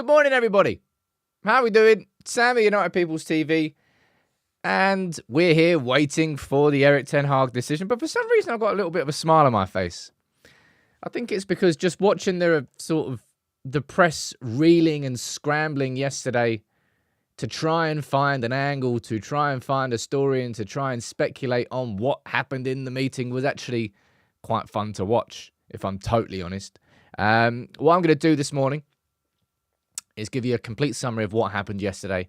Good morning, everybody. How are we doing? Sammy, United People's TV. And we're here waiting for the Erik Ten Hag decision. But for some reason, I've got a little bit of a smile on my face. I think it's because just watching the press reeling and scrambling yesterday to try and find an angle, to try and find a story, and to try and speculate on what happened in the meeting was actually quite fun to watch, if I'm totally honest. What I'm going to do this morning is give you a complete summary of what happened yesterday.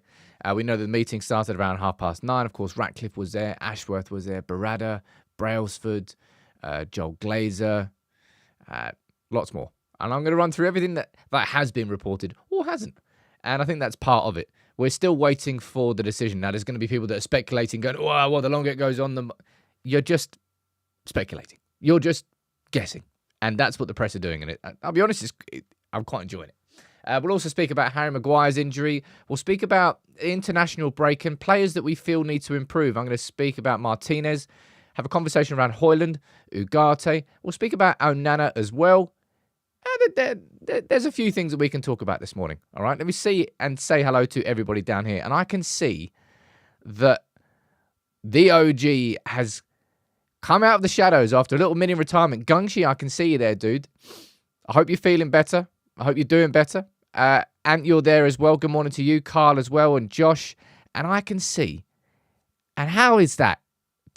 We know the meeting started around 9:30. Of course, Ratcliffe was there, Ashworth was there, Barada, Brailsford, Joel Glazer, lots more. And I'm going to run through everything that has been reported or hasn't. And I think that's part of it. We're still waiting for the decision. Now, there's going to be people that are speculating, going, oh, well, the longer it goes on, you're just speculating. You're just guessing. And that's what the press are doing. And I'll be honest, I'm quite enjoying it. We'll also speak about Harry Maguire's injury. We'll speak about international break and players that we feel need to improve. I'm going to speak about Martinez, have a conversation around Højlund, Ugarte. We'll speak about Onana as well. And there's a few things that we can talk about this morning. All right, let me see and say hello to everybody down here. And I can see that the OG has come out of the shadows after a little mini retirement. Gungshi, I can see you there, dude. I hope you're feeling better. I hope you're doing better. And you're there as well. Good morning to you, Carl, as well, and Josh. And I can see. And how is that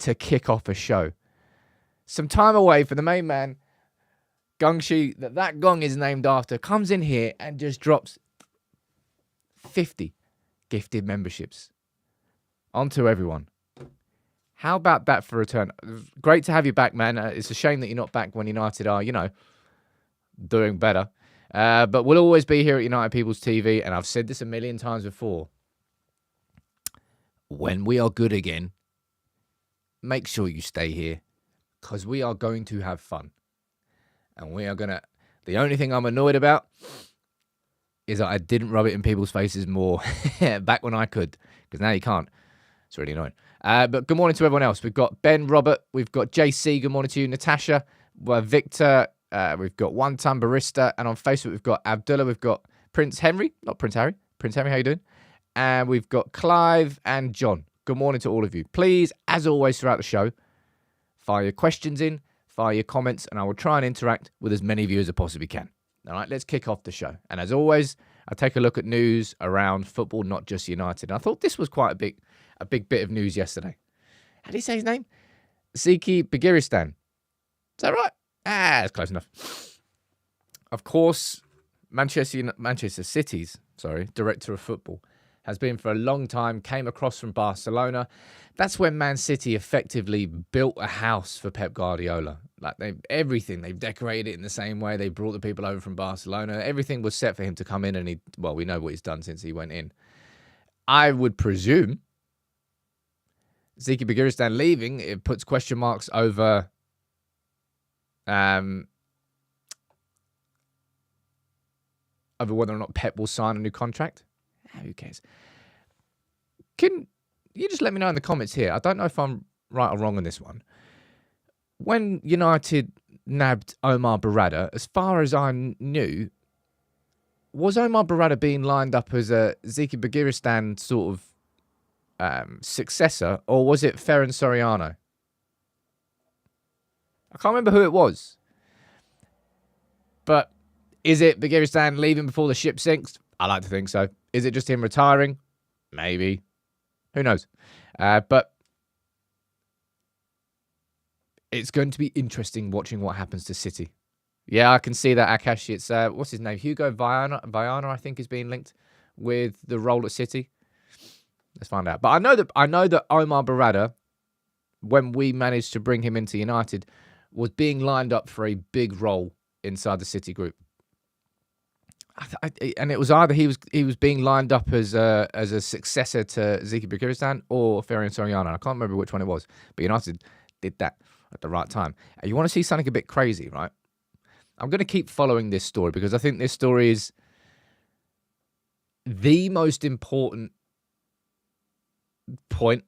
to kick off a show? Some time away for the main man, Gungshi, that gong is named after, comes in here and just drops 50 gifted memberships onto everyone. How about that for a return? Great to have you back, man. It's a shame that you're not back when United are, doing better. But we'll always be here at United People's TV, and I've said this a million times before. When we are good again, make sure you stay here, because we are going to have fun. And we are going to... The only thing I'm annoyed about is that I didn't rub it in people's faces more back when I could, because now you can't. It's really annoying. But good morning to everyone else. We've got Ben, Robert, we've got JC, good morning to you, Natasha, Victor, we've got One Ton Barista, and on Facebook we've got Abdullah, we've got Prince Henry, not Prince Harry. Prince Henry, how you doing? And we've got Clive and John. Good morning to all of you. Please, as always throughout the show, fire your questions in, fire your comments, and I will try and interact with as many of you as I possibly can. All right, let's kick off the show. And as always, I take a look at news around football, not just United. And I thought this was quite a big bit of news yesterday. How do you say his name? Sekou Kone. Is that right? That's close enough. Of course, Manchester City's director of football has been for a long time, came across from Barcelona. That's when Man City effectively built a house for Pep Guardiola. Like they've decorated it in the same way. They brought the people over from Barcelona. Everything was set for him to come in, and we know what he's done since he went in. I would presume Sekou Kone leaving, it puts question marks over whether or not Pep will sign a new contract. Who cares? Can you just let me know in the comments here? I don't know if I'm right or wrong on this one. When United nabbed Omar Barada, as far as I knew, was Omar Barada being lined up as a Sekou Kone sort of successor, or was it Ferran Soriano? I can't remember who it was. But is it Kone leaving before the ship sinks? I like to think so. Is it just him retiring? Maybe. Who knows? But it's going to be interesting watching what happens to City. Yeah, I can see that, Akash. It's, what's his name? Hugo Viana, I think, is being linked with the role at City. Let's find out. But I know that Omar Barada, when we managed to bring him into United, was being lined up for a big role inside the City group. And it was either he was being lined up as a successor to Sekou Kone or Ferran Soriano. I can't remember which one it was, but United did that at the right time. And you want to see something a bit crazy, right? I'm going to keep following this story because I think this story is the most important point.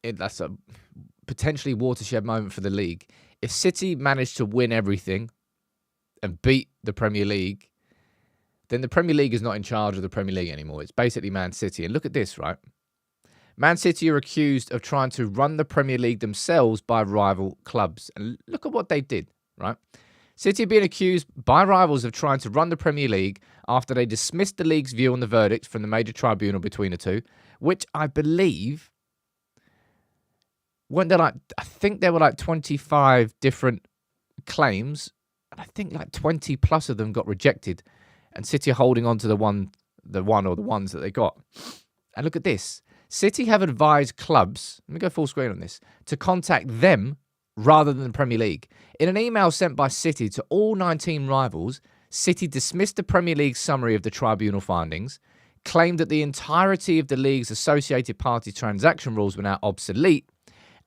That's a potentially watershed moment for the league. If City managed to win everything and beat the Premier League, then the Premier League is not in charge of the Premier League anymore. It's basically Man City. And look at this, right? Man City are accused of trying to run the Premier League themselves by rival clubs. And look at what they did, right? City are being accused by rivals of trying to run the Premier League after they dismissed the league's view on the verdict from the major tribunal between the two, which I believe, I think there were like 25 different claims, and I think like 20 plus of them got rejected, and City are holding on to the one or the ones that they got. And look at this. City have advised clubs, let me go full screen on this, to contact them rather than the Premier League. In an email sent by City to all 19 rivals, City dismissed the Premier League summary of the tribunal findings, claimed that the entirety of the league's associated party transaction rules were now obsolete,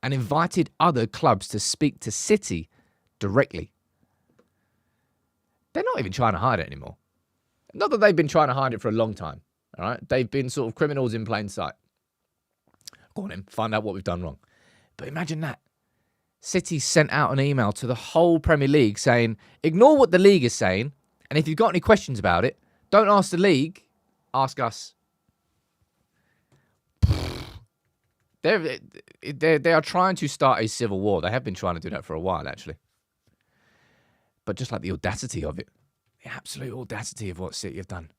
and invited other clubs to speak to City directly. They're not even trying to hide it anymore. Not that they've been trying to hide it for a long time. All right, they've been sort of criminals in plain sight. Go on in, find out what we've done wrong. But imagine that. City sent out an email to the whole Premier League saying, ignore what the league is saying, and if you've got any questions about it, don't ask the league, ask us. They are trying to start a civil war. They have been trying to do that for a while, actually. But just like the audacity of it, the absolute audacity of what City have done.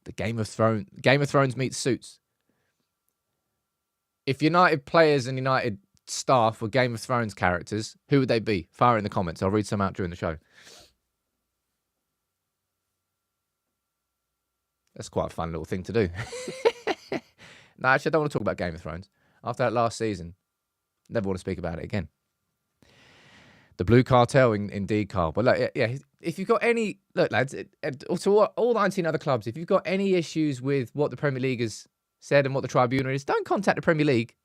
The Game of Thrones meets Suits. If United players and United staff were Game of Thrones characters, who would they be? Fire in the comments. I'll read some out during the show. That's quite a fun little thing to do. No, actually, I don't want to talk about Game of Thrones. After that last season, never want to speak about it again. The Blue Cartel, indeed, Carl. But look, yeah, if you've got any... Look, lads, to all 19 other clubs, if you've got any issues with what the Premier League has said and what the tribunal is, don't contact the Premier League.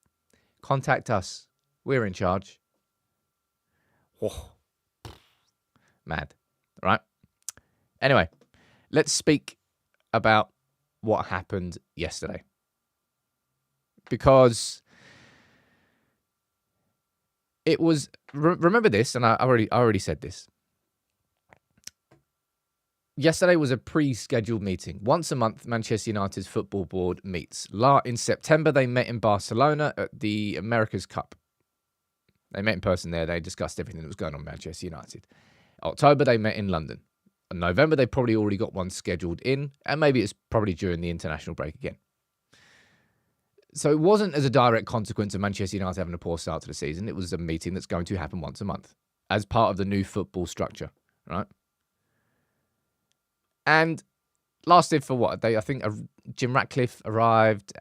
Contact us. We're in charge. Oh, mad. All right? Anyway, let's speak about what happened yesterday. Because it was... Remember this, and I already said this. Yesterday was a pre-scheduled meeting. Once a month, Manchester United's football board meets. In September, they met in Barcelona at the America's Cup. They met in person there. They discussed everything that was going on in Manchester United. October, they met in London. In November, they probably already got one scheduled in, and maybe it's probably during the international break again. So it wasn't as a direct consequence of Manchester United having a poor start to the season. It was a meeting that's going to happen once a month as part of the new football structure, right? And lasted for what? I think Jim Ratcliffe arrived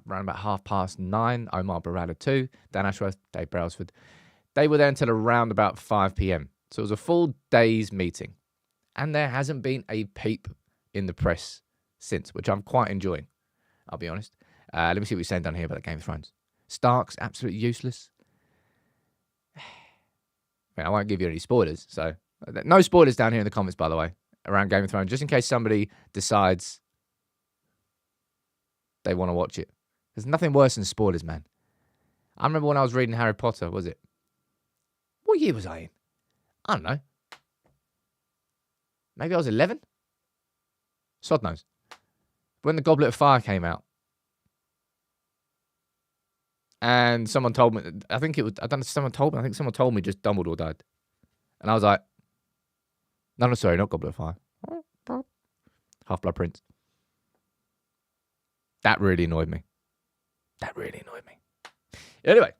around about 9:30. Omar Barada too. Dan Ashworth, Dave Brailsford. They were there until around about 5 p.m. So it was a full day's meeting. And there hasn't been a peep in the press since, which I'm quite enjoying. I'll be honest. Let me see what you're saying down here about the Game of Thrones. Stark's absolutely useless. I won't give you any spoilers. So no spoilers down here in the comments, by the way, around Game of Thrones, just in case somebody decides they want to watch it. There's nothing worse than spoilers, man. I remember when I was reading Harry Potter, was it? What year was I in? I don't know. Maybe I was 11? Sod knows. When the Goblet of Fire came out. And someone told me, I think someone told me just Dumbledore died. And I was like, no, sorry, not Goblet of Fire. Half-Blood Prince. That really annoyed me. Anyway,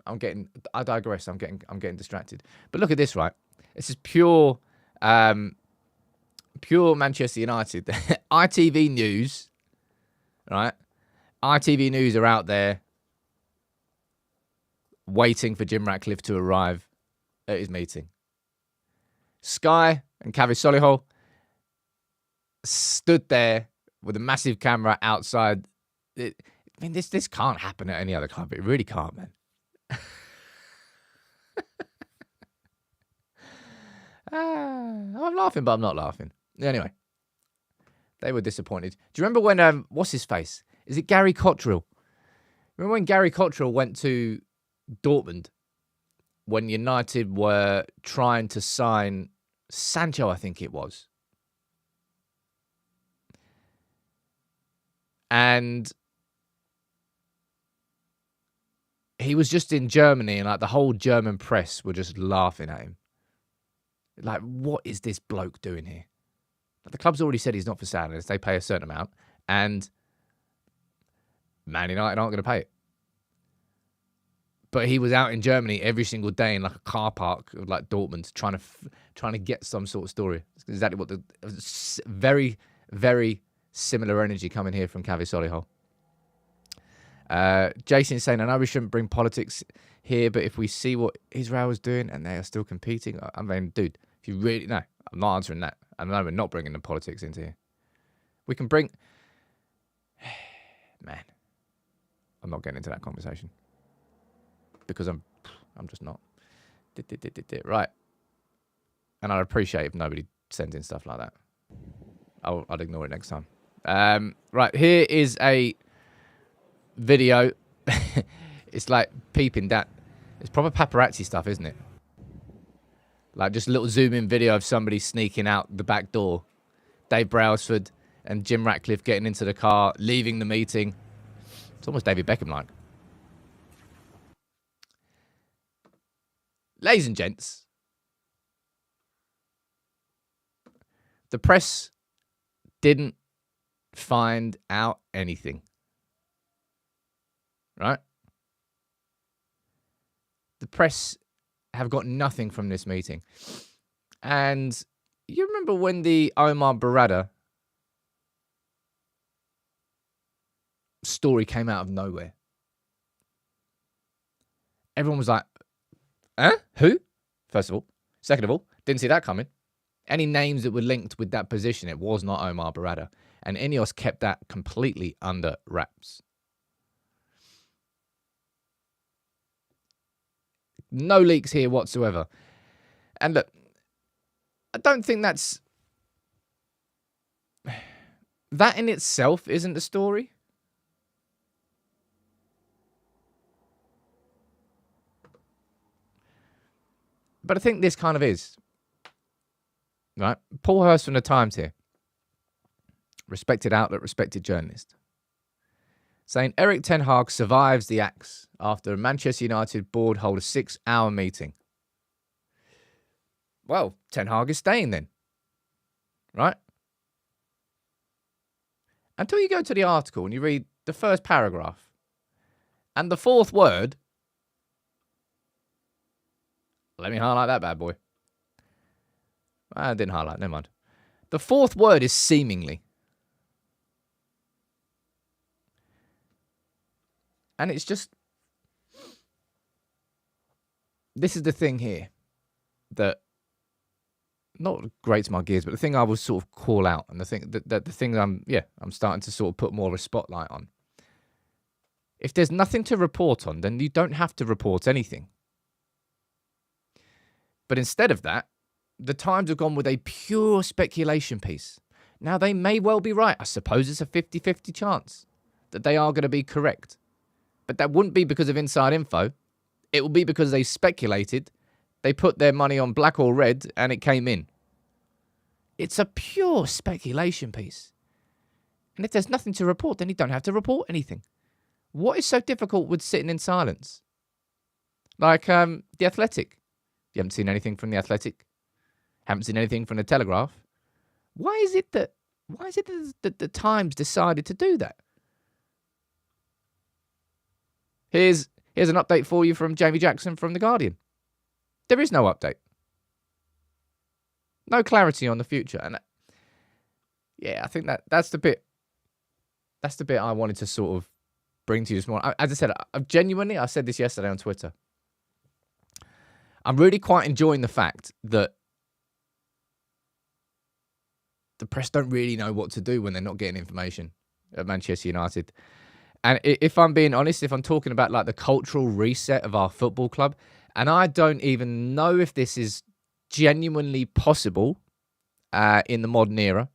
I digress. I'm getting distracted. But look at this, right? This is pure Manchester United. ITV News, right? ITV News are out there waiting for Jim Ratcliffe to arrive at his meeting. Sky and Kavi Solihull stood there with a massive camera outside. This can't happen at any other club. It really can't, man. I'm laughing, but I'm not laughing. Anyway, they were disappointed. Do you remember when, what's his face? Is it Gary Cottrell? Remember when Gary Cottrell went to Dortmund when United were trying to sign Sancho, I think it was. And he was just in Germany, and like the whole German press were just laughing at him. Like, what is this bloke doing here? Like, the club's already said he's not for sale unless they pay a certain amount, and Man United aren't going to pay it. But he was out in Germany every single day in like a car park of like Dortmund, trying to get some sort of story. It's exactly what very, very similar energy coming here from Kavi Solihull. Jason saying, I know we shouldn't bring politics here, but if we see what Israel is doing and they are still competing, I mean, dude, if you really... No, I'm not answering that. I know we're not bringing the politics into here. We can bring... Man, I'm not getting into that conversation. Because I'm just not. Right. And I'd appreciate if nobody sends in stuff like that. I'd ignore it next time. Right, here is a video. It's like peeping that. It's proper paparazzi stuff, isn't it? Like just a little zoom in video of somebody sneaking out the back door. Dave Brailsford and Jim Ratcliffe getting into the car, leaving the meeting. It's almost David Beckham-like. Ladies and gents, the press didn't find out anything. Right? The press have got nothing from this meeting. And you remember when the Omar Barada story came out of nowhere? Everyone was like, huh? Who? First of all. Second of all, didn't see that coming. Any names that were linked with that position, it was not Omar Barada. And INEOS kept that completely under wraps. No leaks here whatsoever. And look, I don't think that's... That in itself isn't the story. But I think this kind of is. Right? Paul Hurst from The Times here. Respected outlet, respected journalist. Saying Erik ten Hag survives the axe after a Manchester United board hold a 6-hour meeting. Well, Ten Hag is staying then. Right? Until you go to the article and you read the first paragraph. And the fourth word... Let me highlight that bad boy. I didn't highlight, never mind. The fourth word is seemingly. And it's just... This is the thing here that not grates my gears, but the thing I will sort of call out, and the thing that the thing I'm starting to sort of put more of a spotlight on. If there's nothing to report on, then you don't have to report anything. But instead of that, the Times have gone with a pure speculation piece. Now, they may well be right. I suppose it's a 50-50 chance that they are going to be correct. But that wouldn't be because of inside info. It will be because they speculated, they put their money on black or red, and it came in. It's a pure speculation piece. And if there's nothing to report, then you don't have to report anything. What is so difficult with sitting in silence? Like The Athletic. You haven't seen anything from The Athletic? Haven't seen anything from The Telegraph? Why is it that the Times decided to do that? Here's an update for you from Jamie Jackson from The Guardian. There is no update. No clarity on the future. And yeah, I think that's the bit I wanted to sort of bring to you this morning. As I said, I said this yesterday on Twitter. I'm really quite enjoying the fact that the press don't really know what to do when they're not getting information at Manchester United. And if I'm being honest, if I'm talking about like the cultural reset of our football club, and I don't even know if this is genuinely possible in the modern era,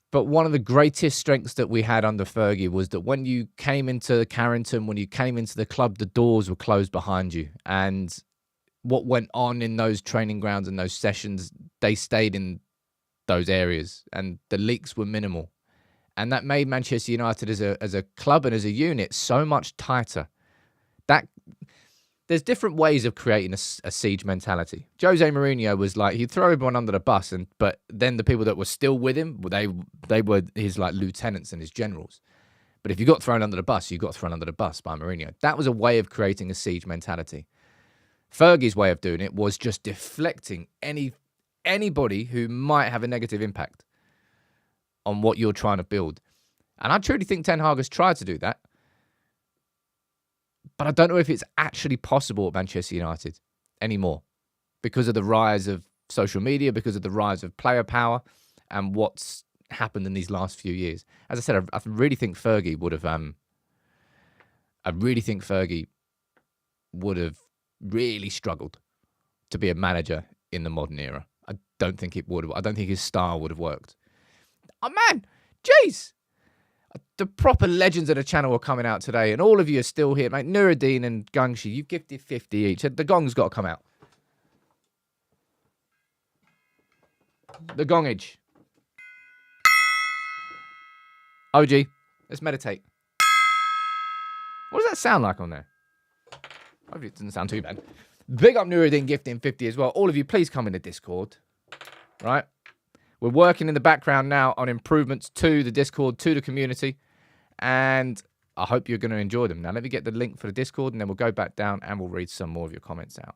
but one of the greatest strengths that we had under Fergie was that when you came into Carrington, when you came into the club, the doors were closed behind you. And what went on in those training grounds and those sessions, they stayed in those areas and the leaks were minimal. And that made Manchester United as a club and as a unit so much tighter. There's different ways of creating a siege mentality. Jose Mourinho was like, he'd throw everyone under the bus, but then the people that were still with him, they were his like lieutenants and his generals. But if you got thrown under the bus, you got thrown under the bus by Mourinho. That was a way of creating a siege mentality. Fergie's way of doing it was just deflecting anybody who might have a negative impact on what you're trying to build. And I truly think Ten Hag has tried to do that. But I don't know if it's actually possible at Manchester United anymore because of the rise of social media, because of the rise of player power and what's happened in these last few years. As I said, I really think Fergie would have really struggled to be a manager in the modern era. I don't think it would have. I don't think his style would have worked. Oh, man, jeez. The proper legends of the channel are coming out today, and all of you are still here, mate. Nuruddin and Gungshi, you've gifted 50 each. The gong's got to come out. The gongage. OG, let's meditate. What does that sound like on there? Hopefully it doesn't sound too bad. Big up Nuruddin gifting 50 as well. All of you, please come in the Discord. Right? We're working in the background now on improvements to the Discord, to the community. And I hope you're going to enjoy them. Now, let me get the link for the Discord, and then we'll go back down and we'll read some more of your comments out.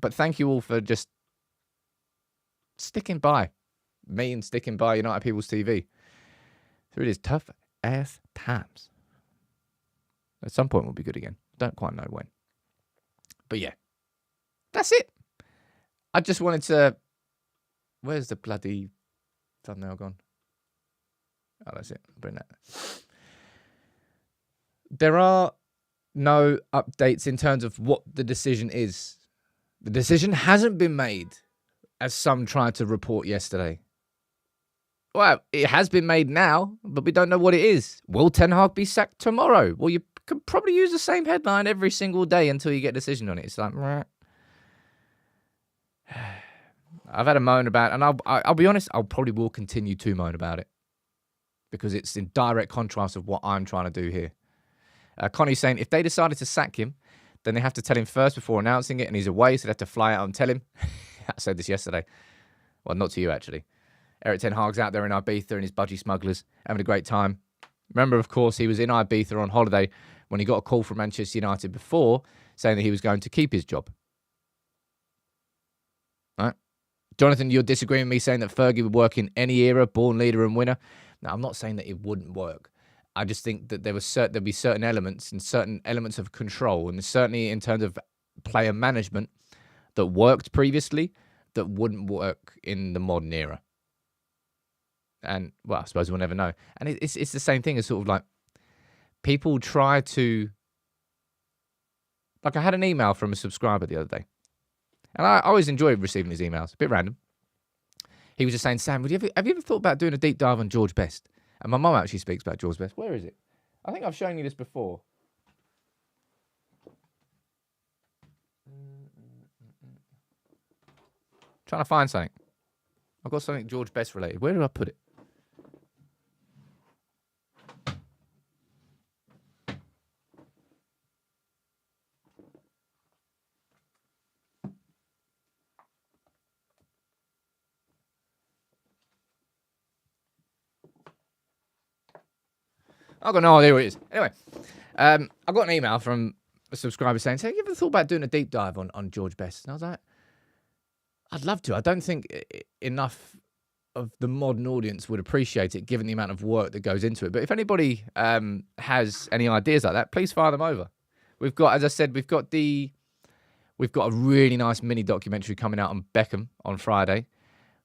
But thank you all for just sticking by me and sticking by United People's TV through these tough-ass times. At some point, we'll be good again. Don't quite know when. But yeah, that's it. I just wanted to... Where's the bloody thumbnail gone? Oh, that's it. Bring that. There are no updates in terms of what the decision is. The decision hasn't been made, as some tried to report yesterday. Well, it has been made now, but we don't know what it is. Will Ten Hag be sacked tomorrow? Well, you could probably use the same headline every single day until you get a decision on it. It's like, I've had a moan about it, and I'll be honest, I'll probably will continue to moan about it because it's in direct contrast of what I'm trying to do here. Connie's saying if they decided to sack him, then they have to tell him first before announcing it, and he's away, so they have to fly out and tell him. I said this yesterday. Well, not to you, actually. Erik Ten Hag's out there in Ibiza and his budgie smugglers, having a great time. Remember, of course, he was in Ibiza on holiday when he got a call from Manchester United before saying that he was going to keep his job. Right? Jonathan, you're disagreeing with me saying that Fergie would work in any era, born leader and winner. Now, I'm not saying that it wouldn't work. I just think that there'd be certain elements and certain elements of control, and certainly in terms of player management that worked previously that wouldn't work in the modern era. And, well, I suppose we'll never know. And it's the same thing as sort of like people try to... Like I had an email from a subscriber the other day. And I always enjoy receiving his emails. A bit random. He was just saying, Sam, have you ever thought about doing a deep dive on George Best? And my mum actually speaks about George Best. Where is it? I think I've shown you this before. Trying to find something. I've got something George Best related. Where did I put it? I've got no idea what it is. Anyway, I got an email from a subscriber saying, have you ever thought about doing a deep dive on George Best? And I was like, I'd love to. I don't think enough of the modern audience would appreciate it, given the amount of work that goes into it. But if anybody has any ideas like that, please fire them over. We've got, as I said, we've got a really nice mini documentary coming out on Beckham on Friday.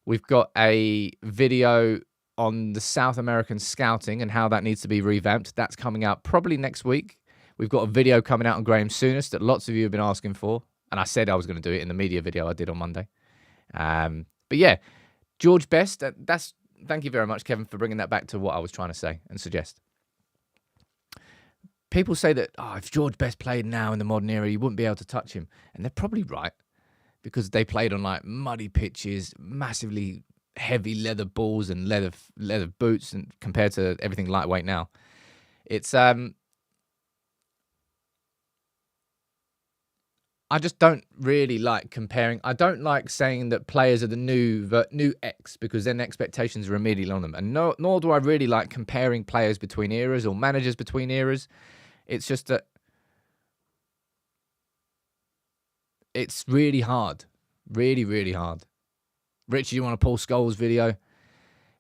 We've got a video on the South American scouting and how that needs to be revamped. That's coming out probably next week. We've got a video coming out on Graham Souness that lots of you have been asking for. And I said I was going to do it in the media video I did on Monday. But yeah, George Best, thank you very much, Kevin, for bringing that back to what I was trying to say and suggest. People say that, if George Best played now in the modern era, you wouldn't be able to touch him. And they're probably right, because they played on like muddy pitches, massively heavy leather balls and leather boots, and compared to everything lightweight now. It's I just don't really like comparing. I don't like saying that players are the new X, because then expectations are immediately on them. And nor do I really like comparing players between eras or managers between eras. It's just that it's really hard. Really, really hard. Richie, you want a Paul Scholes video?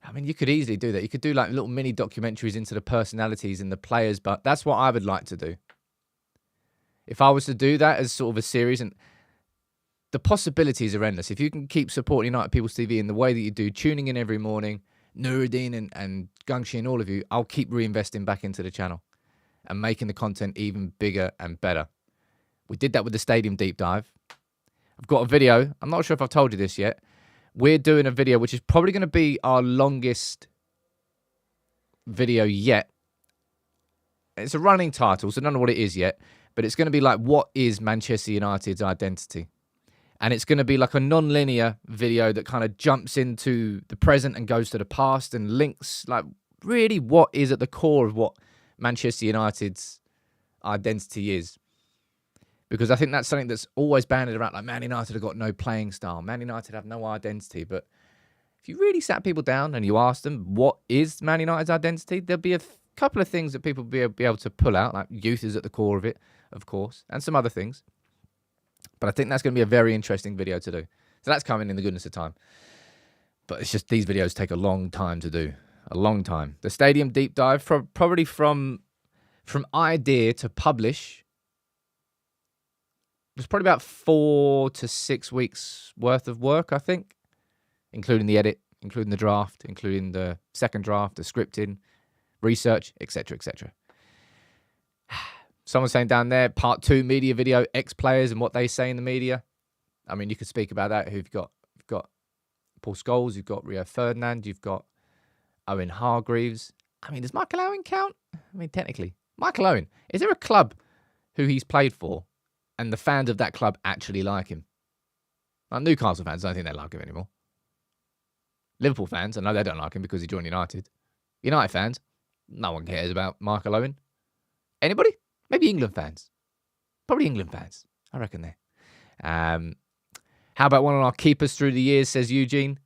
I mean, you could easily do that. You could do like little mini documentaries into the personalities and the players, but that's what I would like to do. If I was to do that as sort of a series, and the possibilities are endless. If you can keep supporting United People's TV in the way that you do, tuning in every morning, Nuruddin and Gungshi and all of you, I'll keep reinvesting back into the channel and making the content even bigger and better. We did that with the Stadium Deep Dive. I've got a video. I'm not sure if I've told you this yet. We're doing a video which is probably going to be our longest video yet. It's a running title, so I don't know what it is yet. But it's going to be like, what is Manchester United's identity? And it's going to be like a non-linear video that kind of jumps into the present and goes to the past and links, like, really what is at the core of what Manchester United's identity is. Because I think that's something that's always banded around, like, Man United have got no playing style. Man United have no identity. But if you really sat people down and you asked them, what is Man United's identity? There'll be a couple of things that people will be able to pull out, like youth is at the core of it, of course, and some other things. But I think that's going to be a very interesting video to do. So that's coming in the goodness of time. But it's just these videos take a long time to do. A long time. The Stadium Deep Dive, probably from idea to publish, it's probably about 4 to 6 weeks worth of work, I think, including the edit, including the draft, including the second draft, the scripting, research, etc., etc. Someone's saying down there, part 2 media video, ex-players and what they say in the media. I mean, you could speak about that. You've got Paul Scholes, you've got Rio Ferdinand, you've got Owen Hargreaves. I mean, does Michael Owen count? I mean, technically. Michael Owen, is there a club who he's played for and the fans of that club actually like him? Like Newcastle fans, I don't think they like him anymore. Liverpool fans, I know they don't like him because he joined United. United fans, no one cares about Michael Owen. Anybody? Maybe England fans. Probably England fans. I reckon there. How about one of our keepers through the years, says Eugene?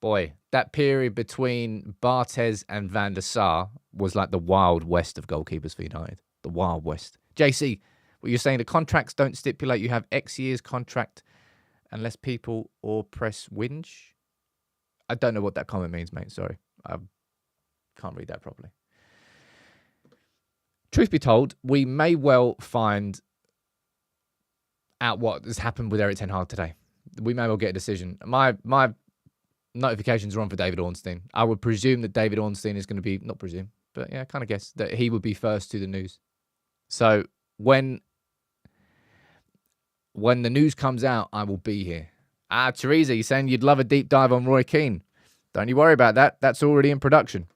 Boy, that period between Barthez and Van der Sar was like the Wild West of goalkeepers for United. The Wild West. JC, what you're saying, the contracts don't stipulate you have X years contract unless people or press whinge? I don't know what that comment means, mate. Sorry. I can't read that properly. Truth be told, we may well find out what has happened with Erik ten Hag today. We may well get a decision. My notifications are on for David Ornstein. I would presume that David Ornstein is going to be, not presume, but yeah, I kind of guess that he would be first to the news. So when the news comes out, I will be here. Teresa, you're saying you'd love a deep dive on Roy Keane. Don't you worry about that. That's already in production.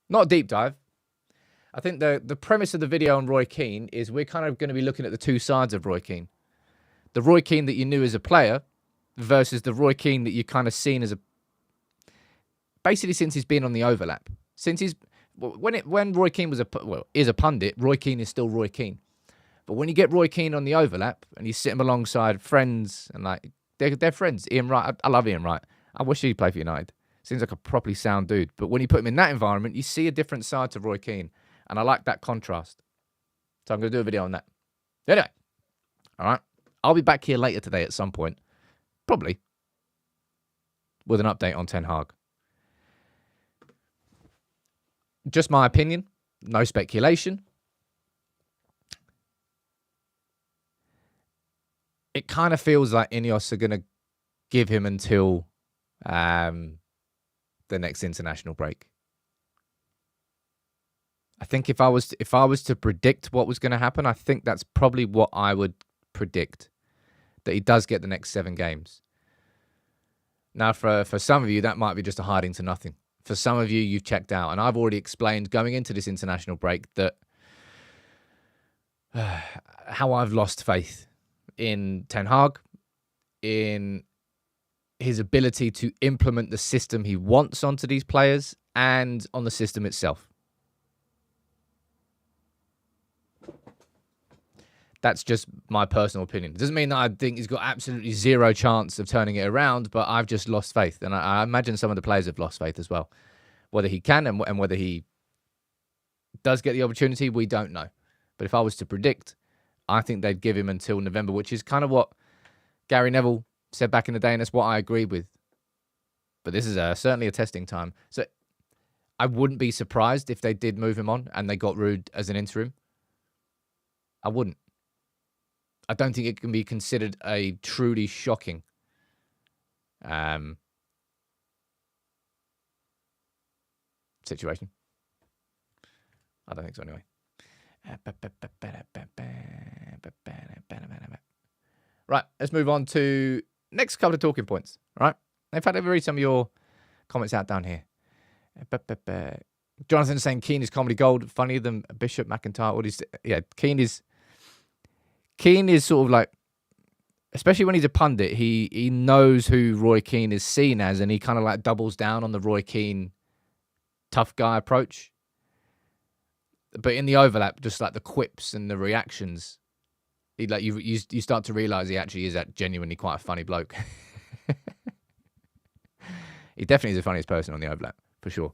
Not a deep dive. I think the premise of the video on Roy Keane is we're kind of going to be looking at the two sides of Roy Keane. The Roy Keane that you knew as a player versus the Roy Keane that you kind of seen as a... Basically, since he's been on the overlap. Since he's... When Roy Keane is a pundit, Roy Keane is still Roy Keane. But when you get Roy Keane on the overlap and you sit him alongside friends and like... They're friends. Ian Wright, I love Ian Wright. I wish he'd play for United. Seems like a properly sound dude. But when you put him in that environment, you see a different side to Roy Keane. And I like that contrast. So I'm going to do a video on that. Anyway. All right. I'll be back here later today at some point. Probably. With an update on Ten Hag. Just my opinion. No speculation. It kind of feels like INEOS are going to give him until the next international break. I think if I was to predict what was going to happen, I think that's probably what I would predict. That he does get the next 7 games. Now, for some of you, that might be just a hiding to nothing. For some of you, you've checked out. And I've already explained going into this international break that how I've lost faith in Ten Hag, in his ability to implement the system he wants onto these players and on the system itself. That's just my personal opinion. It doesn't mean that I think he's got absolutely zero chance of turning it around, but I've just lost faith. And I imagine some of the players have lost faith as well. Whether he can and whether he does get the opportunity, we don't know. But if I was to predict, I think they'd give him until November, which is kind of what Gary Neville said back in the day, and that's what I agree with. But this is certainly a testing time. So I wouldn't be surprised if they did move him on and they got Ruud as an interim. I wouldn't. I don't think it can be considered a truly shocking situation. I don't think so anyway. Right, let's move on to next couple of talking points. Right, in fact, let me read some of your comments out down here. Jonathan saying Keane is comedy gold, funnier than Bishop McIntyre. All these, yeah, Keane is sort of like, especially when he's a pundit, he knows who Roy Keane is seen as, and he kind of like doubles down on the Roy Keane tough guy approach. But in the overlap, just like the quips and the reactions, he like you start to realize he actually is genuinely quite a funny bloke. He definitely is the funniest person on the overlap for sure.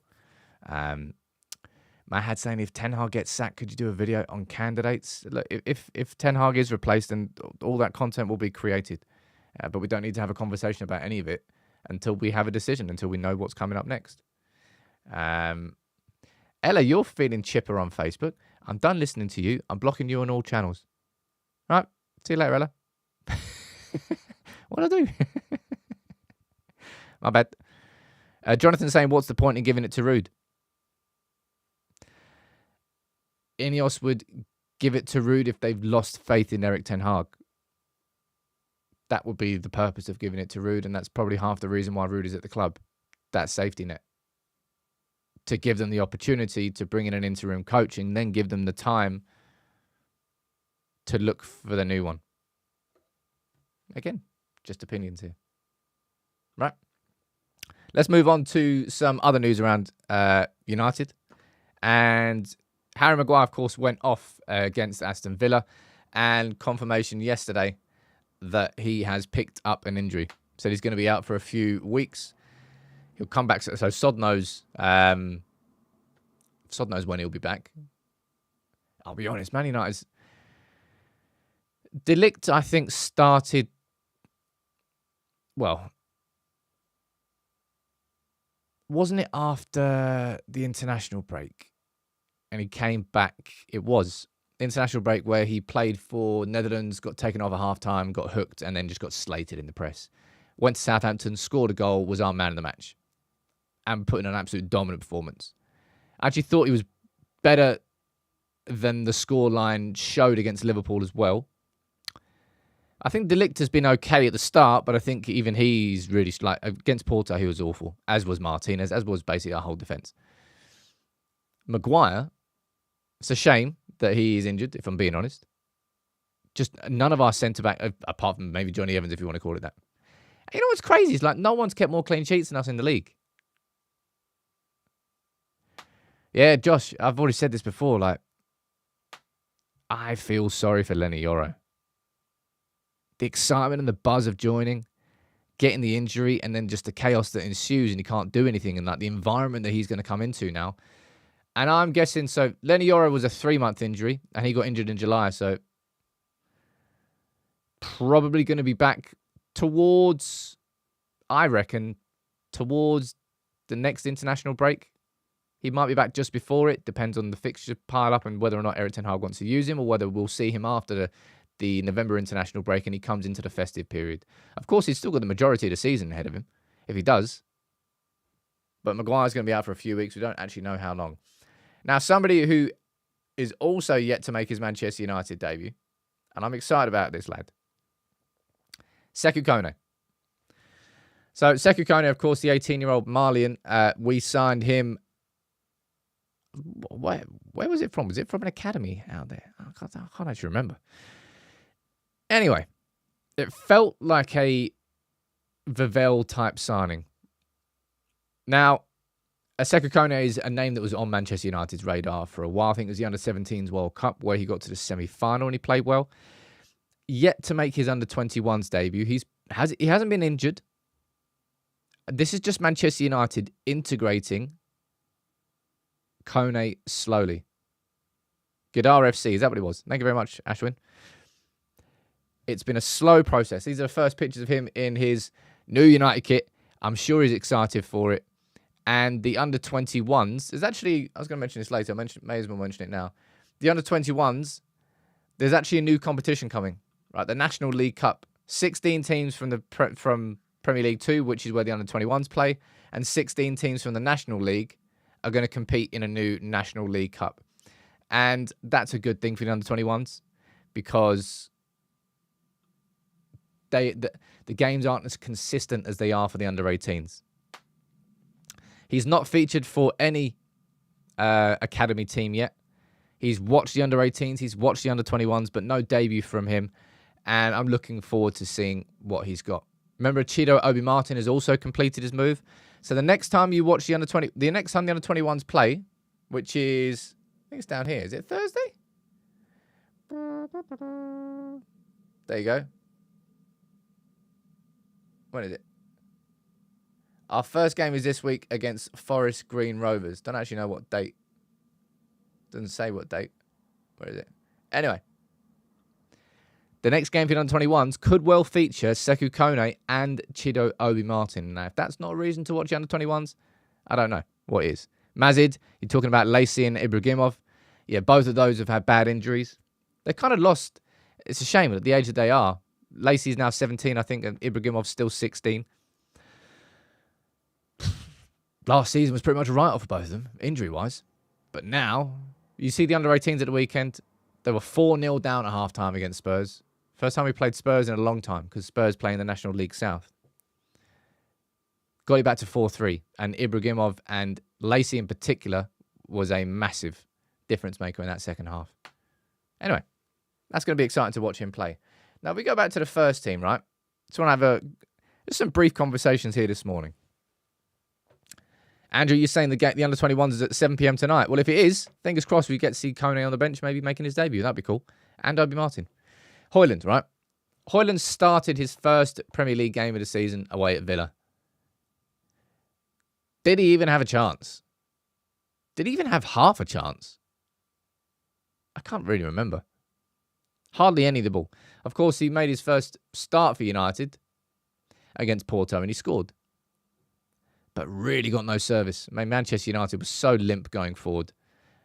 Mahad saying, if Ten Hag gets sacked, could you do a video on candidates? Look, if Ten Hag is replaced, then all that content will be created. But we don't need to have a conversation about any of it until we have a decision, until we know what's coming up next. Ella, you're feeling chipper on Facebook. I'm done listening to you. I'm blocking you on all channels. Right. See you later, Ella. What'd I do? My bad. Jonathan saying, what's the point in giving it to Ruud? INEOS would give it to Ruud if they've lost faith in Erik ten Hag. That would be the purpose of giving it to Ruud, and that's probably half the reason why Ruud is at the club. That safety net. To give them the opportunity to bring in an interim coach and then give them the time to look for the new one. Again, just opinions here. Right. Let's move on to some other news around United. And Harry Maguire, of course, went off against Aston Villa, and confirmation yesterday that he has picked up an injury. So he's going to be out for a few weeks. He'll come back. So Sod knows when he'll be back. I'll be honest, Man United's De Ligt, I think, started, well, wasn't it after the international break? And he came back. It was international break where he played for Netherlands, got taken off at half-time, got hooked, and then just got slated in the press. Went to Southampton, scored a goal, was our man of the match, and put in an absolute dominant performance. I actually thought he was better than the scoreline showed against Liverpool as well. I think De Ligt has been okay at the start, but I think even he's really, like, against Porto, he was awful, as was Martinez, as was basically our whole defence. Maguire, it's a shame that he is injured, if I'm being honest. Just none of our centre-back, apart from maybe Johnny Evans, if you want to call it that. You know what's crazy? It's like no one's kept more clean sheets than us in the league. Yeah, Josh, I've already said this before. Like, I feel sorry for Lenny Yoro. The excitement and the buzz of joining, getting the injury, and then just the chaos that ensues and he can't do anything, and like the environment that he's going to come into now. And I'm guessing, so Lenny Yoro was a 3-month injury, and he got injured in July, so probably going to be back towards, I reckon, towards the next international break. He might be back just before it. Depends on the fixture pile up and whether or not Erik ten Hag wants to use him, or whether we'll see him after the November international break and he comes into the festive period. Of course, he's still got the majority of the season ahead of him, if he does. But Maguire's going to be out for a few weeks. We don't actually know how long. Now, somebody who is also yet to make his Manchester United debut, and I'm excited about this lad, Sekou Kone. So, Sekou Kone, of course, the 18-year-old Malian, we signed him. Where was it from? Was it from an academy out there? I can't actually remember. Anyway, it felt like a Vivell-type signing. Now, Sekou Kone is a name that was on Manchester United's radar for a while. I think it was the Under-17s World Cup where he got to the semi-final and he played well. Yet to make his Under-21s debut. He hasn't been injured. This is just Manchester United integrating Kone slowly. UGAR FC, is that what it was? Thank you very much, Ashwin. It's been a slow process. These are the first pictures of him in his new United kit. I'm sure he's excited for it. And the under-21s, there's actually, I was going to mention this later, may as well mention it now. The under-21s, there's actually a new competition coming, right? The National League Cup. 16 teams from Premier League 2, which is where the under-21s play, and 16 teams from the National League are going to compete in a new National League Cup. And that's a good thing for the under-21s because the games aren't as consistent as they are for the under-18s. He's not featured for any academy team yet. He's watched the under-18s, he's watched the under-21s, but no debut from him. And I'm looking forward to seeing what he's got. Remember, Chido Obi Martin has also completed his move. So the next time you watch the next time the under-21s play, which is, I think it's down here. Is it Thursday? There you go. When is it? Our first game is this week against Forest Green Rovers. Don't actually know what date. Doesn't say what date. Where is it? Anyway. The next game for the under-21s could well feature Sekou Kone and Chido Obi Martin. Now, if that's not a reason to watch the under-21s, I don't know what is. Mazid, you're talking about Lacey and Ibrahimov. Yeah, both of those have had bad injuries. They kind of lost. It's a shame at the age that they are. Lacey's now 17, I think, and Ibrahimov's still 16. Last season was pretty much a write-off for both of them, injury-wise. But now, you see the under-18s at the weekend. They were 4-0 down at half-time against Spurs. First time we played Spurs in a long time because Spurs play in the National League South. Got it back to 4-3. And Ibrahimov and Lacey in particular was a massive difference maker in that second half. Anyway, that's going to be exciting to watch him play. Now, if we go back to the first team, right? Just want to have just some brief conversations here this morning. Andrew, you're saying the under-21s is at 7 p.m. tonight. Well, if it is, fingers crossed we get to see Kone on the bench maybe making his debut. That'd be cool. And Obi Martin. Højlund, right? Højlund started his first Premier League game of the season away at Villa. Did he even have a chance? Did he even have half a chance? I can't really remember. Hardly any of the ball. Of course, he made his first start for United against Porto and he scored. But really got no service. Manchester United was so limp going forward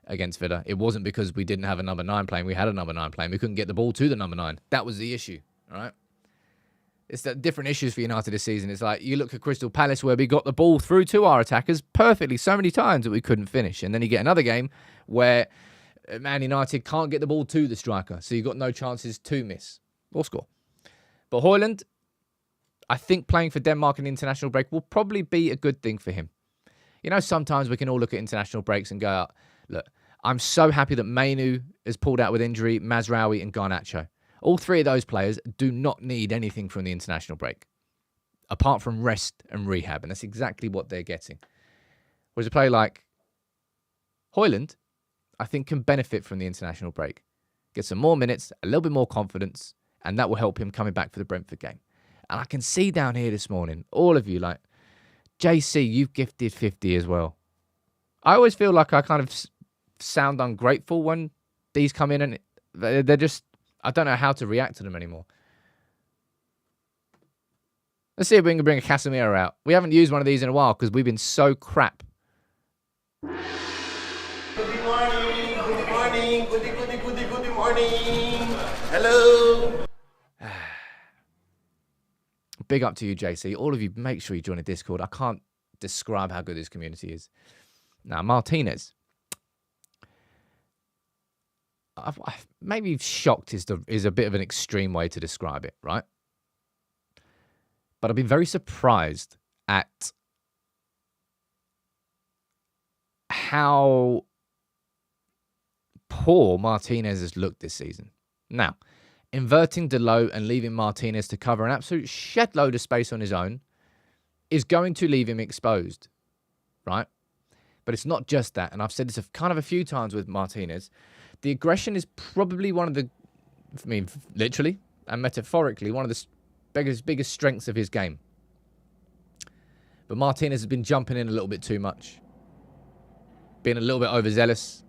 against Villa. It wasn't because we didn't have a number 9 playing. We had a number 9 playing. We couldn't get the ball to the number 9. That was the issue, all right? It's the different issues for United this season. It's like you look at Crystal Palace where we got the ball through to our attackers perfectly so many times that we couldn't finish. And then you get another game where Man United can't get the ball to the striker. So you've got no chances to miss or score. But Højlund, I think playing for Denmark in the international break will probably be a good thing for him. You know, sometimes we can all look at international breaks and go, look, I'm so happy that Mainu is pulled out with injury, Mazraoui and Garnacho. All three of those players do not need anything from the international break, apart from rest and rehab, and that's exactly what they're getting. Whereas a player like Højlund, I think, can benefit from the international break. Get some more minutes, a little bit more confidence, and that will help him coming back for the Brentford game. And I can see down here this morning, all of you, like, JC, you've gifted 50 as well. I always feel like I kind of sound ungrateful when these come in and they're just, I don't know how to react to them anymore. Let's see if we can bring a Casemiro out. We haven't used one of these in a while because we've been so crap. Good morning, good morning, good morning. Hello. Big up to you, JC. All of you, make sure you join the Discord. I can't describe how good this community is. Now, Martinez. Maybe shocked is a bit of an extreme way to describe it, right? But I've been very surprised at how poor Martinez has looked this season. Now, inverting Dalot and leaving Martinez to cover an absolute shed load of space on his own is going to leave him exposed, right? But it's not just that. And I've said this kind of a few times with Martinez. The aggression is probably one of the, I mean, literally and metaphorically, one of the biggest strengths of his game. But Martinez has been jumping in a little bit too much. Being a little bit overzealous.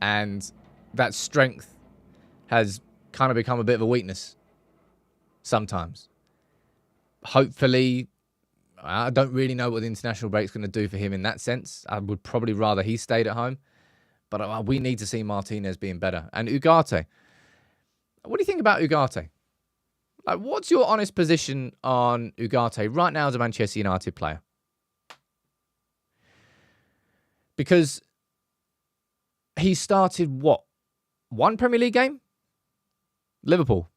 And that strength has kind of become a bit of a weakness. Sometimes. Hopefully, I don't really know what the international break's going to do for him in that sense. I would probably rather he stayed at home. But we need to see Martinez being better. And Ugarte. What do you think about Ugarte? Like, what's your honest position on Ugarte right now as a Manchester United player? Because he started, what? One Premier League game? Liverpool.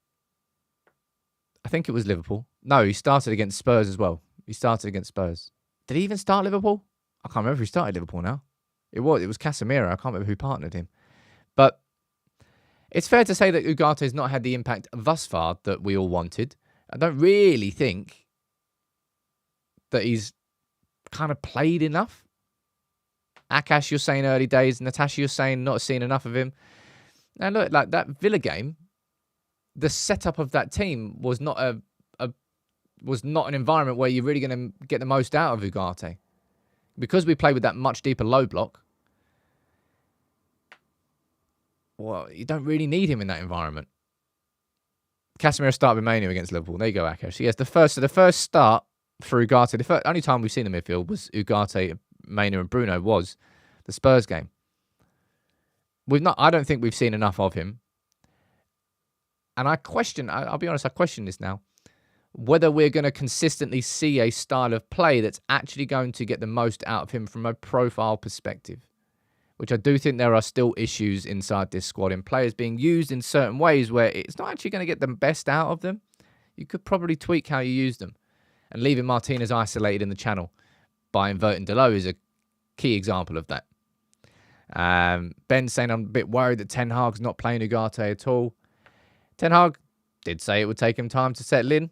I think it was Liverpool. No, he started against Spurs as well. He started against Spurs. Did he even start Liverpool? I can't remember if he started Liverpool now. It was Casemiro. I can't remember who partnered him. But it's fair to say that Ugarte has not had the impact thus far that we all wanted. I don't really think that he's kind of played enough. Akash, you're saying early days. Natasha, you're saying not seeing enough of him. Now look, like that Villa game, the setup of that team was not an environment where you're really going to get the most out of Ugarte. Because we play with that much deeper low block, well, you don't really need him in that environment. Casemiro started with Manu against Liverpool. There you go, Akash. So yes, the first start for Ugarte, the only time we've seen the midfield was Ugarte, Manu and Bruno was the Spurs game. I don't think we've seen enough of him. And I'll be honest, I question this now. Whether we're going to consistently see a style of play that's actually going to get the most out of him from a profile perspective. Which I do think there are still issues inside this squad in players being used in certain ways where it's not actually going to get the best out of them. You could probably tweak how you use them. And leaving Martinez isolated in the channel by inverting Delo is a key example of that. Ben saying I'm a bit worried that Ten Hag's not playing Ugarte at all. Ten Hag did say it would take him time to settle in.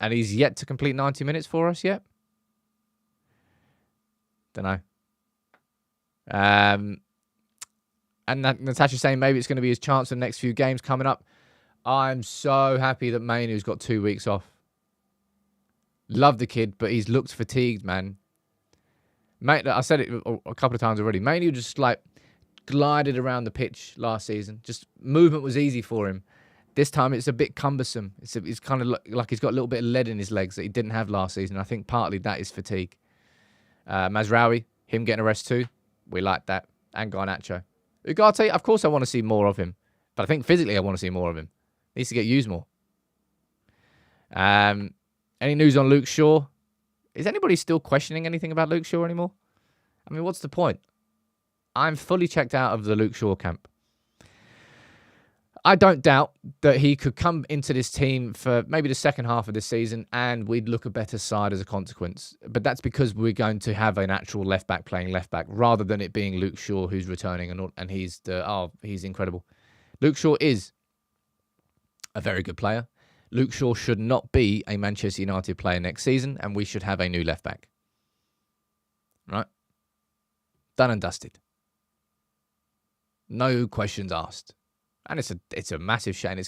And he's yet to complete 90 minutes for us yet. Don't know. And Natasha's saying maybe it's going to be his chance for the next few games coming up. I'm so happy that Mainu's got 2 weeks off. Love the kid, but he's looked fatigued, man. Mate, I said it a couple of times already. Mainu just like glided around the pitch last season. Just movement was easy for him. This time it's a bit cumbersome. It's kind of like he's got a little bit of lead in his legs that he didn't have last season. I think partly that is fatigue. Mazraoui, him getting a rest too. We like that. And Garnacho. Ugarte, of course I want to see more of him. But I think physically I want to see more of him. He needs to get used more. Any news on Luke Shaw? Is anybody still questioning anything about Luke Shaw anymore? I mean, what's the point? I'm fully checked out of the Luke Shaw camp. I don't doubt that he could come into this team for maybe the second half of this season and we'd look a better side as a consequence. But that's because we're going to have an actual left-back playing left-back rather than it being Luke Shaw who's returning and he's incredible. Luke Shaw is a very good player. Luke Shaw should not be a Manchester United player next season and we should have a new left-back. Right? Done and dusted. No questions asked. And it's a massive shame.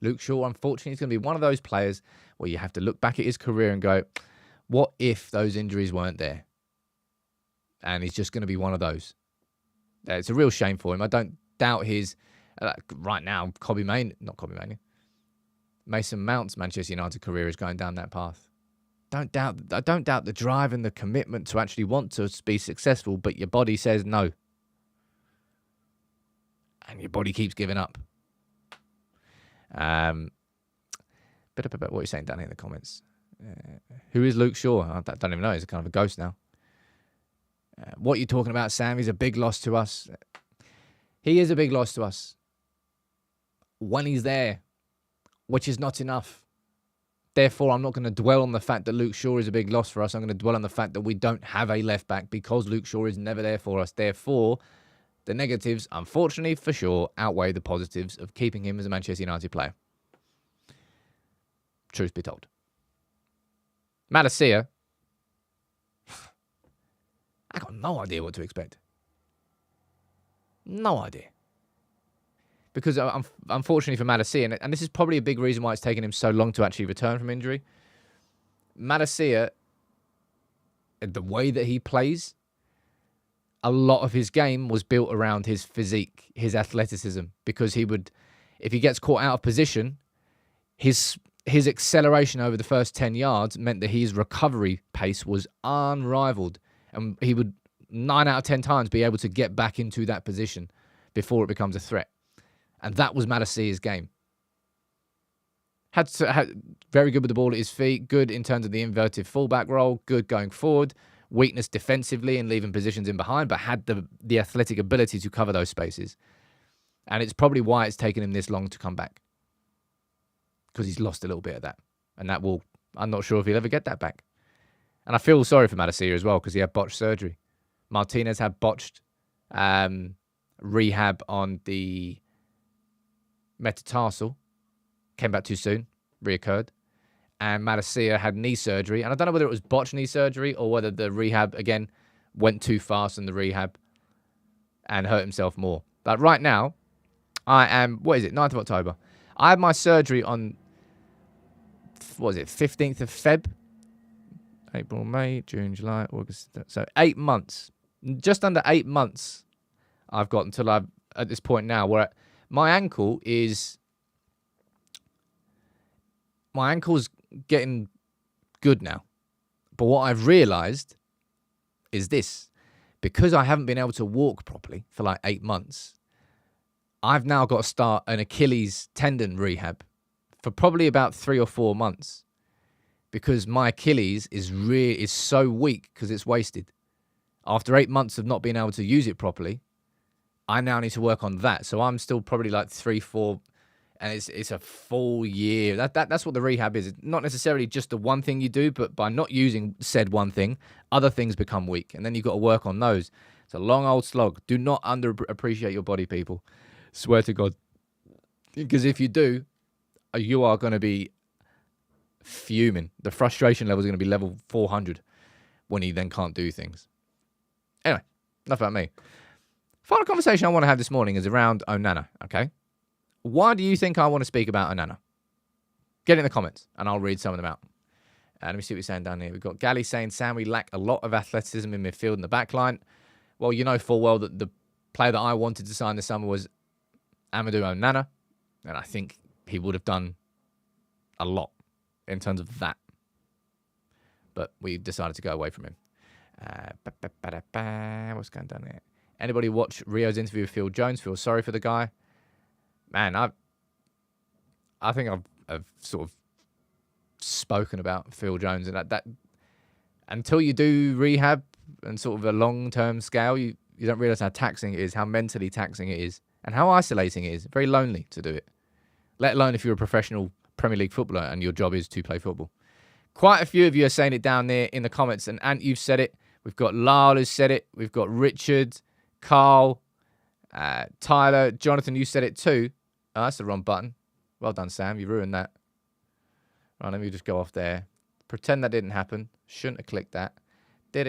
Luke Shaw, unfortunately, is going to be one of those players where you have to look back at his career and go, what if those injuries weren't there? And he's just going to be one of those. It's a real shame for him. I don't doubt his, right now, Mason Mount's Manchester United career is going down that path. I don't doubt the drive and the commitment to actually want to be successful, but your body says no. And your body keeps giving up. What are you saying down here in the comments? Who is Luke Shaw? I don't even know. He's kind of a ghost now. What are you talking about, Sam? He's a big loss to us. He is a big loss to us. When he's there, which is not enough. Therefore, I'm not going to dwell on the fact that Luke Shaw is a big loss for us. I'm going to dwell on the fact that we don't have a left back because Luke Shaw is never there for us. Therefore, the negatives, unfortunately for sure, outweigh the positives of keeping him as a Manchester United player. Truth be told. Malacia I got no idea what to expect. No idea. Because unfortunately for Malacia, and this is probably a big reason why it's taken him so long to actually return from injury, Malacia, the way that he plays, a lot of his game was built around his physique, his athleticism, because he would, if he gets caught out of position, his acceleration over the first 10 yards meant that his recovery pace was unrivaled, and he would 9 out of 10 times be able to get back into that position before it becomes a threat. And that was Malacia's game. Had very good with the ball at his feet, good in terms of the inverted fullback role, good going forward, weakness defensively and leaving positions in behind, but had the athletic ability to cover those spaces. And it's probably why it's taken him this long to come back. Because he's lost a little bit of that. And that will, I'm not sure if he'll ever get that back. And I feel sorry for Malacia as well, because he had botched surgery. Martinez had botched rehab on the metatarsal. Came back too soon. Reoccurred. And Malacia had knee surgery. And I don't know whether it was botched knee surgery or whether the rehab, again, went too fast in the rehab and hurt himself more. But right now, I am, 9th of October. I had my surgery on, 15th of Feb? April, May, June, July, August. So 8 months. Just under 8 months I've got until I'm at this point now where my ankle's getting good now. But what I've realised is this. Because I haven't been able to walk properly for like 8 months, I've now got to start an Achilles tendon rehab for probably about 3 or 4 months. Because my Achilles is so weak because it's wasted. After 8 months of not being able to use it properly, I now need to work on that. So I'm still probably like 3, 4, and it's a full year. That's what the rehab is. It's not necessarily just the one thing you do, but by not using said one thing, other things become weak. And then you've got to work on those. It's a long old slog. Do not underappreciate your body, people. Swear to God. Because if you do, you are going to be fuming. The frustration level is going to be level 400 when you then can't do things. Anyway, enough about me. Final conversation I want to have this morning is around Onana, okay? Why do you think I want to speak about Onana? Get in the comments, and I'll read some of them out. Let me see what you're saying down here. We've got Gally saying, Sam, we lack a lot of athleticism in midfield and the back line. Well, you know full well that the player that I wanted to sign this summer was Amadou Onana, and I think he would have done a lot in terms of that. But we decided to go away from him. What's going down there? Anybody watch Rio's interview with Phil Jones? Feel sorry for the guy? Man, I think I've sort of spoken about Phil Jones, and that until you do rehab and sort of a long-term scale, you don't realise how taxing it is, how mentally taxing it is, and how isolating it is. Very lonely to do it, let alone if you're a professional Premier League footballer and your job is to play football. Quite a few of you are saying it down there in the comments, and Ant, you've said it. We've got Lyle who's said it. We've got Richard, Carl, Tyler, Jonathan, you said it too. Oh, that's the wrong button. Well done, Sam. You ruined that. Right, let me just go off there. Pretend that didn't happen. Shouldn't have clicked that. There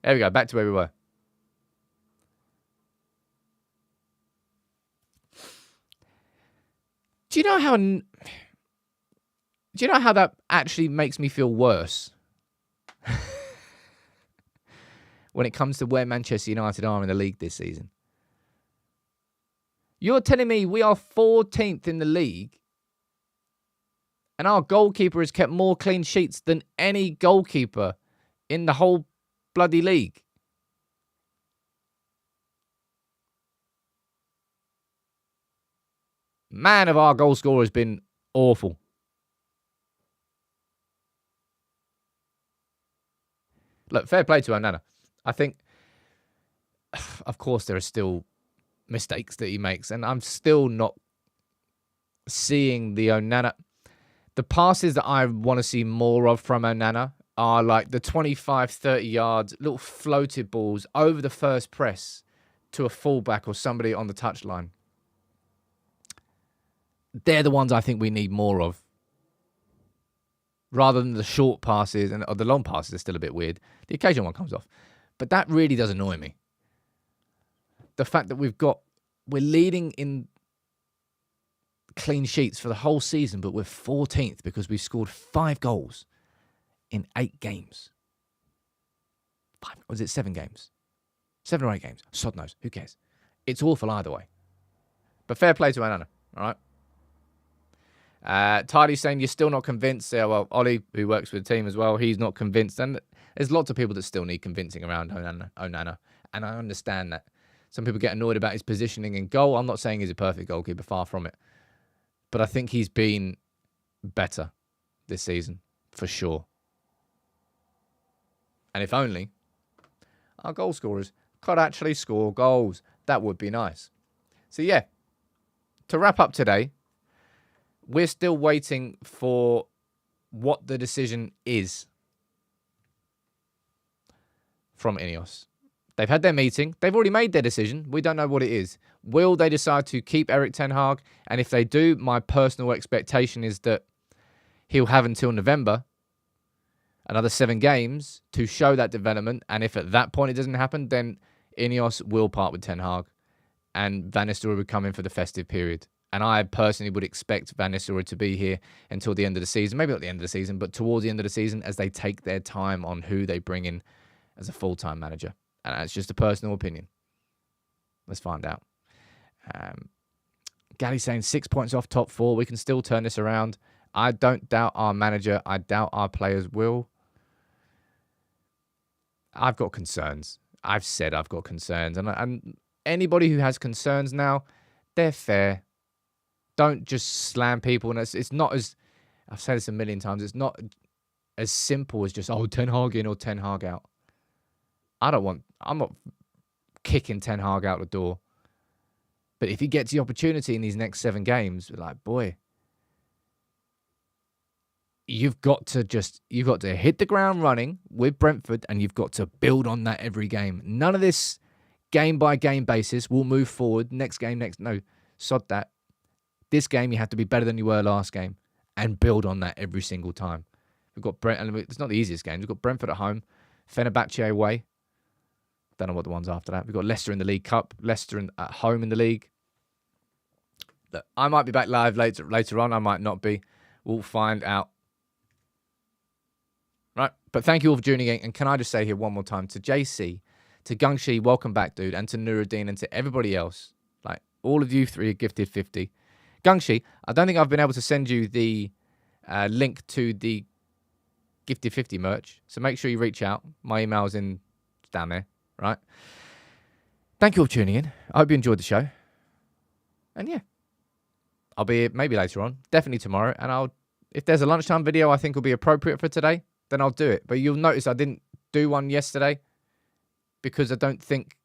we go. Back to where we were. Do you know how that actually makes me feel worse? When it comes to where Manchester United are in the league this season. You're telling me we are 14th in the league and our goalkeeper has kept more clean sheets than any goalkeeper in the whole bloody league. Man, of our goal scorer has been awful. Look, fair play to Onana. I think, of course, there are still mistakes that he makes, and I'm still not seeing the Onana. The passes that I want to see more of from Onana are like the 25, 30 yards, little floated balls over the first press to a fullback or somebody on the touchline. They're the ones I think we need more of. rather than the short passes, or the long passes are still a bit weird. The occasional one comes off. But that really does annoy me. The fact that we're leading in clean sheets for the whole season, but we're 14th because we've scored 5 goals in 8 games. 5, or was it 7 games? 7 or 8 games. Sod knows. Who cares? It's awful either way. But fair play to Onana, all right? Tidy's saying you're still not convinced. Yeah, well, Ollie, who works with the team as well, he's not convinced. And there's lots of people that still need convincing around Onana. And I understand that. Some people get annoyed about his positioning in goal. I'm not saying he's a perfect goalkeeper, far from it. But I think he's been better this season, for sure. And if only our goal scorers could actually score goals, that would be nice. So yeah, to wrap up today, we're still waiting for what the decision is from INEOS. They've had their meeting. They've already made their decision. We don't know what it is. Will they decide to keep Erik ten Hag? And if they do, my personal expectation is that he'll have until November, another 7 games, to show that development. And if at that point it doesn't happen, then INEOS will part with ten Hag. And Van Nistelrooy would come in for the festive period. And I personally would expect Van Nistelrooy to be here until the end of the season. Maybe not the end of the season, but towards the end of the season as they take their time on who they bring in as a full-time manager. And that's just a personal opinion. Let's find out. Gally saying 6 points off top 4. We can still turn this around. I don't doubt our manager. I doubt our players will. I've got concerns. I've said I've got concerns. And anybody who has concerns now, they're fair. Don't just slam people. And it's not as... I've said this a million times. It's not as simple as just, ten Hag in or ten Hag out. I'm not kicking ten Hag out the door. But if he gets the opportunity in these next 7 games, like, boy, you've got to hit the ground running with Brentford, and you've got to build on that every game. None of this game by game basis will move forward. No, sod that. This game, you have to be better than you were last game and build on that every single time. We've got it's not the easiest game. We've got Brentford at home, Fenerbahce away. Don't know what the ones after that. We've got Leicester in the League Cup, Leicester at home in the league. Look, I might be back live later on. I might not be. We'll find out. Right. But thank you all for tuning in. And can I just say here one more time to JC, to Gungshi, welcome back, dude, and to Nuruddin and to everybody else. Like, all of you 3 are gifted 50. Gungshi, I don't think I've been able to send you the link to the gifted 50 merch. So make sure you reach out. My email's down there. Right. Thank you all for tuning in. I hope you enjoyed the show. And yeah, I'll be here maybe later on, definitely tomorrow. And if there's a lunchtime video I think will be appropriate for today, then I'll do it. But you'll notice I didn't do one yesterday because I don't think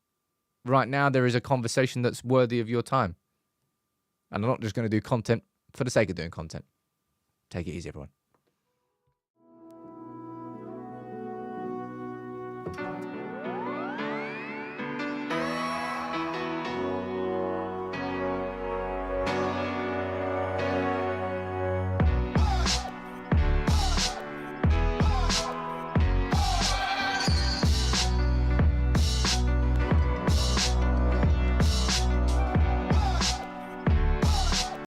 right now there is a conversation that's worthy of your time. And I'm not just going to do content for the sake of doing content. Take it easy, everyone.